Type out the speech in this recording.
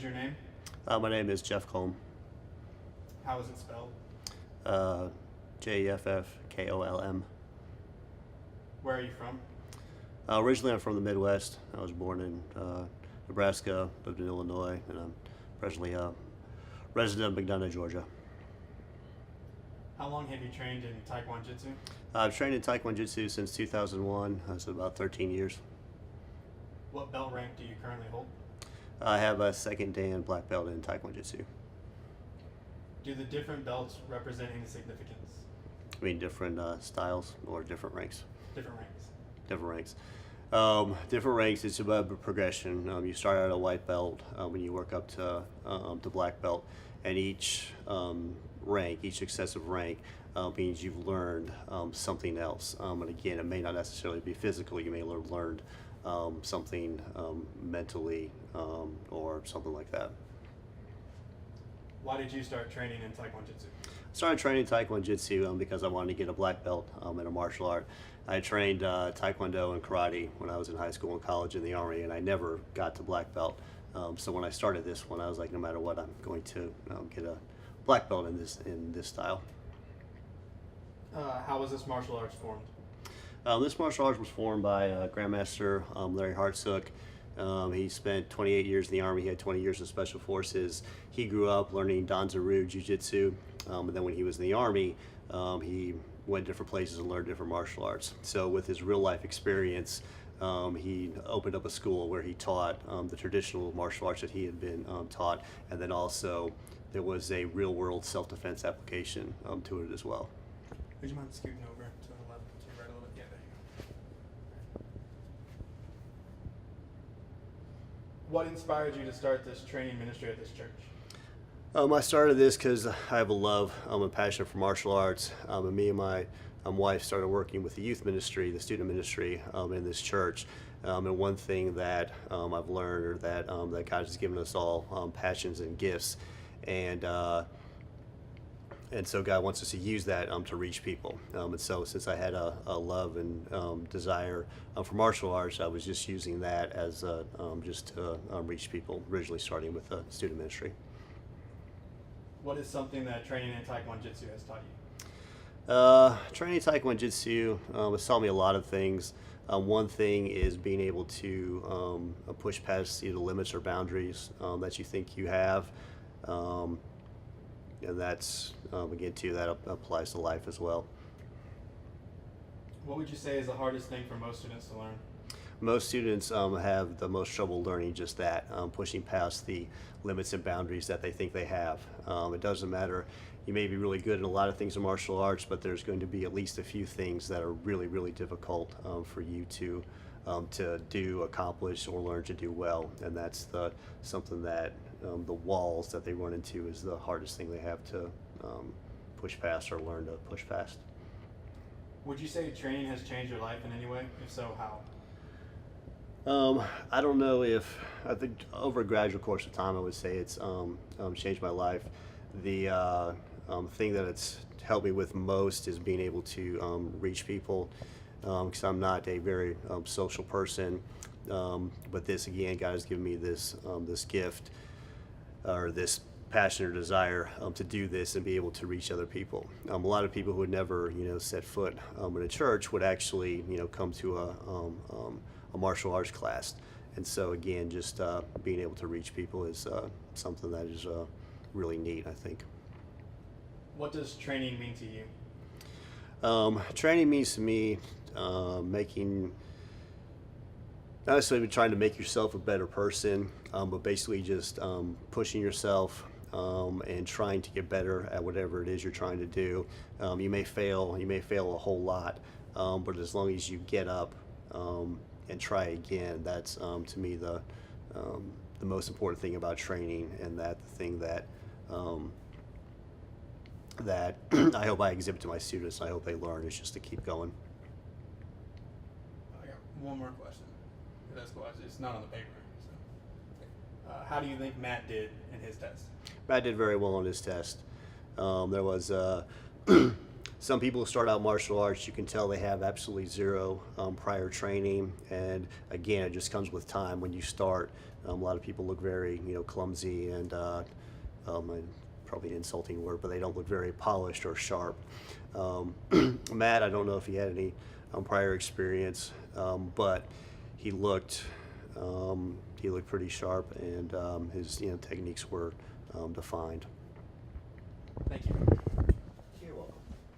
is your name? My name is Jeff Colm. How is it spelled? uh, Jeffkolm. Where are you from? Originally, I'm from the Midwest. I was born in Nebraska, lived in Illinois, and I'm presently a resident of McDonough, Georgia. How long have you trained in Taekwondo Jitsu? I've trained in Taekwondo Jitsu since 2001, so about 13 years. What belt rank do you currently hold? I have a second Dan black belt in Taekwondo Jitsu. Do the different belts represent any significance? I mean, different styles or different ranks? Different ranks. Different ranks. Different ranks, it's about progression. You start out at a white belt when you work up to black belt, and each rank, each successive rank means you've learned something else. And again, it may not necessarily be physical. You may have learned something mentally or something like that. Why did you start training in Taekwondo Jitsu? I started training Taekwondo Jitsu because I wanted to get a black belt in a martial art. I trained Taekwondo and Karate when I was in high school and college in the Army, and I never got to black belt. So when I started this one, I was like, no matter what, I'm going to get a black belt in this style. How was this martial arts formed? This martial arts was formed by Grandmaster Larry Hartsook. He spent 28 years in the Army. He had 20 years in Special Forces. He grew up learning Danzaru Jiu-Jitsu, and then when he was in the Army, he went different places and learned different martial arts. So with his real-life experience, he opened up a school where he taught the traditional martial arts that he had been taught, and then also there was a real-world self-defense application to it as well. Would you mind scooting over to the left, to your right a little bit? Yeah, there you go. What inspired you to start this training ministry at this church? I started this because I have a love and passion for martial arts, and me and my wife started working with the youth ministry, the student ministry in this church. And one thing that I've learned, or that God has given us all passions and gifts, and so God wants us to use that to reach people. And so since I had a love and desire for martial arts, I was just using that as just to reach people, originally starting with the student ministry. What is something that training in Taekwondo Jitsu has taught you? Training Taekwondo Jitsu has taught me a lot of things. One thing is being able to push past the limits or boundaries that you think you have. And that's, again, too, that applies to life as well. What would you say is the hardest thing for most students to learn? Most students have the most trouble learning just that, pushing past the limits and boundaries that they think they have. It doesn't matter. You may be really good in a lot of things in martial arts, but there's going to be at least a few things that are really, really difficult for you to do, accomplish, or learn to do well. And that's something that the walls that they run into is the hardest thing they have to push past or learn to push past. Would you say training has changed your life in any way? If so, how? I don't know if, I think over a gradual course of time, I would say it's changed my life. The thing that it's helped me with most is being able to reach people, because I'm not a very social person. But this, again, God has given me this gift, or this passion or desire to do this and be able to reach other people. A lot of people who would never, set foot in a church would actually, come to a martial arts class. And so, again, just being able to reach people is something that is really neat, I think. What does training mean to you? Training means to me making, not necessarily trying to make yourself a better person, but basically just pushing yourself and trying to get better at whatever it is you're trying to do. You may fail a whole lot, but as long as you get up and try again, that's to me the most important thing about training, and that the thing that that I hope I exhibit to my students, I hope they learn, is just to keep going. I got one more question. That's cool. It's not on the paper. So. How do you think Matt did in his test? Matt did very well on his test. There was some people who start out martial arts, you can tell they have absolutely zero prior training, and again, it just comes with time. When you start, a lot of people look very, clumsy and probably an insulting word, but they don't look very polished or sharp. Matt, I don't know if he had any prior experience, but he looked pretty sharp, and his techniques were defined. Thank you.